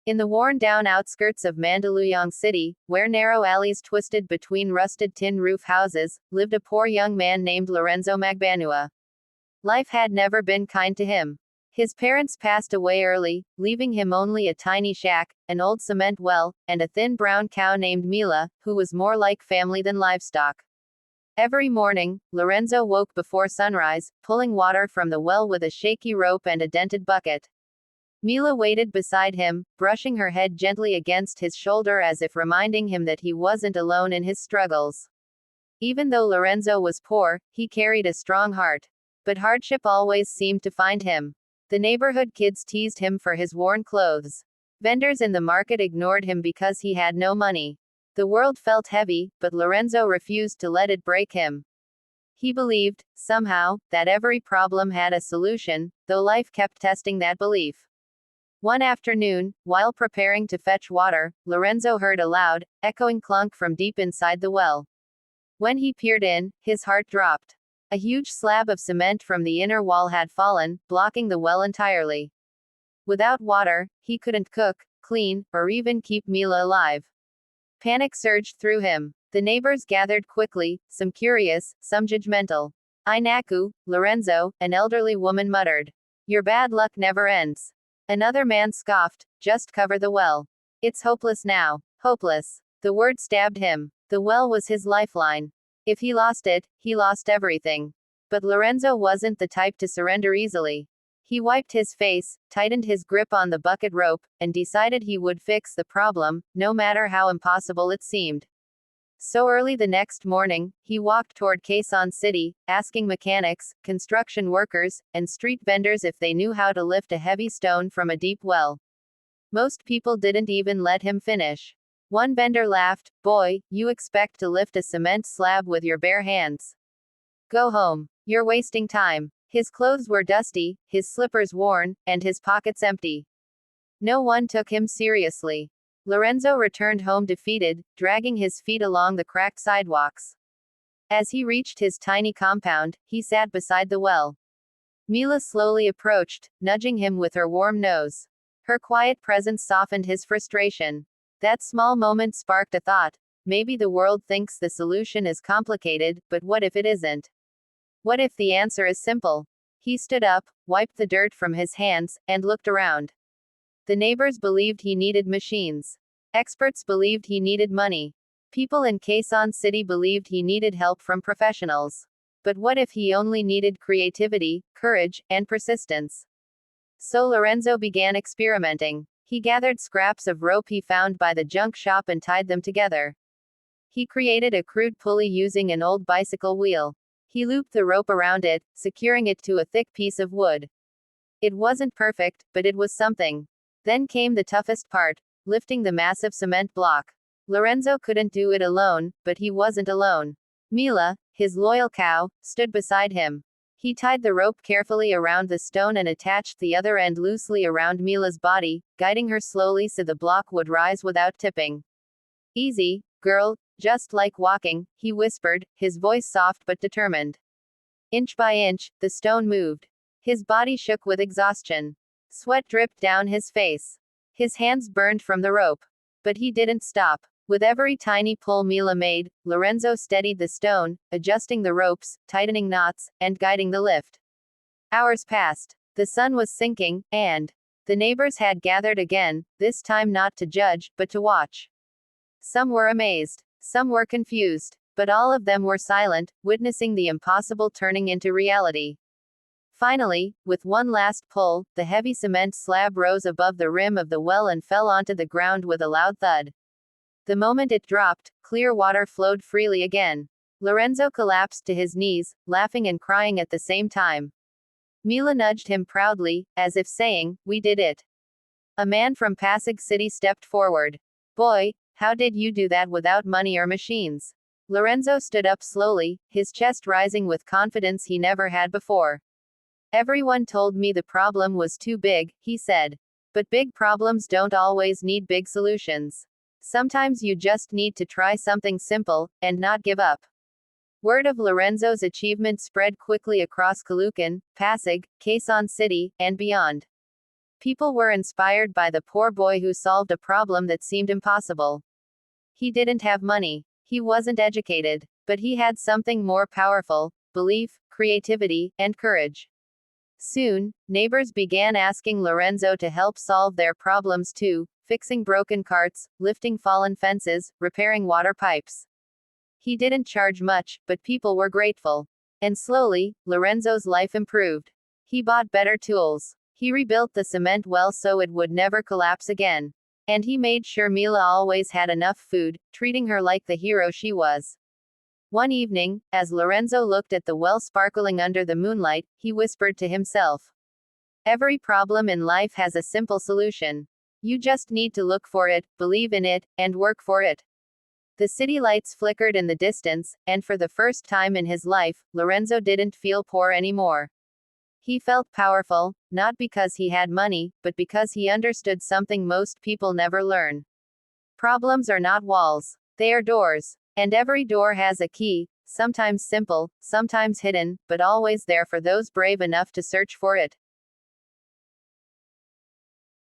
In the worn-down outskirts of Mandaluyong City, where narrow alleys twisted between rusted tin roof houses, lived a poor young man named Lorenzo Magbanua. Life had never been kind to him. His parents passed away early, leaving him only a tiny shack, an old cement well, and a thin brown cow named Mila, who was more like family than livestock. Every morning, Lorenzo woke before sunrise, pulling water from the well with a shaky rope and a dented bucket. Mila waited beside him, brushing her head gently against his shoulder as if reminding him that he wasn't alone in his struggles. Even though Lorenzo was poor, he carried a strong heart. But hardship always seemed to find him. The neighborhood kids teased him for his worn clothes. Vendors in the market ignored him because he had no money. The world felt heavy, but Lorenzo refused to let it break him. He believed, somehow, that every problem had a solution, though life kept testing that belief. One afternoon, while preparing to fetch water, Lorenzo heard a loud, echoing clunk from deep inside the well. When he peered in, his heart dropped. A huge slab of cement from the inner wall had fallen, blocking the well entirely. Without water, he couldn't cook, clean, or even keep Mila alive. Panic surged through him. The neighbors gathered quickly, some curious, some judgmental. "Ay naku, Lorenzo," an elderly woman muttered. "Your bad luck never ends." Another man scoffed, "Just cover the well. It's hopeless now." Hopeless. The word stabbed him. The well was his lifeline. If he lost it, he lost everything. But Lorenzo wasn't the type to surrender easily. He wiped his face, tightened his grip on the bucket rope, and decided he would fix the problem, no matter how impossible it seemed. So early the next morning, he walked toward Quezon City, asking mechanics, construction workers, and street vendors if they knew how to lift a heavy stone from a deep well. Most people didn't even let him finish. One vendor laughed, "Boy, you expect to lift a cement slab with your bare hands. Go home. You're wasting time." His clothes were dusty, his slippers worn, and his pockets empty. No one took him seriously. Lorenzo returned home defeated, dragging his feet along the cracked sidewalks. As he reached his tiny compound, he sat beside the well. Mila slowly approached, nudging him with her warm nose. Her quiet presence softened his frustration. That small moment sparked a thought. Maybe the world thinks the solution is complicated, but what if it isn't? What if the answer is simple? He stood up, wiped the dirt from his hands, and looked around. The neighbors believed he needed machines. Experts believed he needed money. People in Quezon City believed he needed help from professionals. But what if he only needed creativity, courage, and persistence? So Lorenzo began experimenting. He gathered scraps of rope he found by the junk shop and tied them together. He created a crude pulley using an old bicycle wheel. He looped the rope around it, securing it to a thick piece of wood. It wasn't perfect, but it was something. Then came the toughest part, lifting the massive cement block. Lorenzo couldn't do it alone, but he wasn't alone. Mila, his loyal cow, stood beside him. He tied the rope carefully around the stone and attached the other end loosely around Mila's body, guiding her slowly so the block would rise without tipping. "Easy, girl, just like walking," he whispered, his voice soft but determined. Inch by inch, the stone moved. His body shook with exhaustion. Sweat dripped down his face. His hands burned from the rope. But he didn't stop. With every tiny pull Mila made, Lorenzo steadied the stone, adjusting the ropes, tightening knots, and guiding the lift. Hours passed. The sun was sinking, and the neighbors had gathered again, this time not to judge, but to watch. Some were amazed. Some were confused. But all of them were silent, witnessing the impossible turning into reality. Finally, with one last pull, the heavy cement slab rose above the rim of the well and fell onto the ground with a loud thud. The moment it dropped, clear water flowed freely again. Lorenzo collapsed to his knees, laughing and crying at the same time. Mila nudged him proudly, as if saying, "We did it." A man from Pasig City stepped forward. "Boy, how did you do that without money or machines?" Lorenzo stood up slowly, his chest rising with confidence he never had before. "Everyone told me the problem was too big," he said. "But big problems don't always need big solutions. Sometimes you just need to try something simple, and not give up." Word of Lorenzo's achievement spread quickly across Caloocan, Pasig, Quezon City, and beyond. People were inspired by the poor boy who solved a problem that seemed impossible. He didn't have money. He wasn't educated. But he had something more powerful: belief, creativity, and courage. Soon, neighbors began asking Lorenzo to help solve their problems too, fixing broken carts, lifting fallen fences, repairing water pipes. He didn't charge much, but people were grateful. And slowly, Lorenzo's life improved. He bought better tools. He rebuilt the cement well so it would never collapse again. And he made sure Mila always had enough food, treating her like the hero she was. One evening, as Lorenzo looked at the well sparkling under the moonlight, he whispered to himself, "Every problem in life has a simple solution. You just need to look for it, believe in it, and work for it." The city lights flickered in the distance, and for the first time in his life, Lorenzo didn't feel poor anymore. He felt powerful, not because he had money, but because he understood something most people never learn. Problems are not walls. They are doors. And every door has a key, sometimes simple, sometimes hidden, but always there for those brave enough to search for it.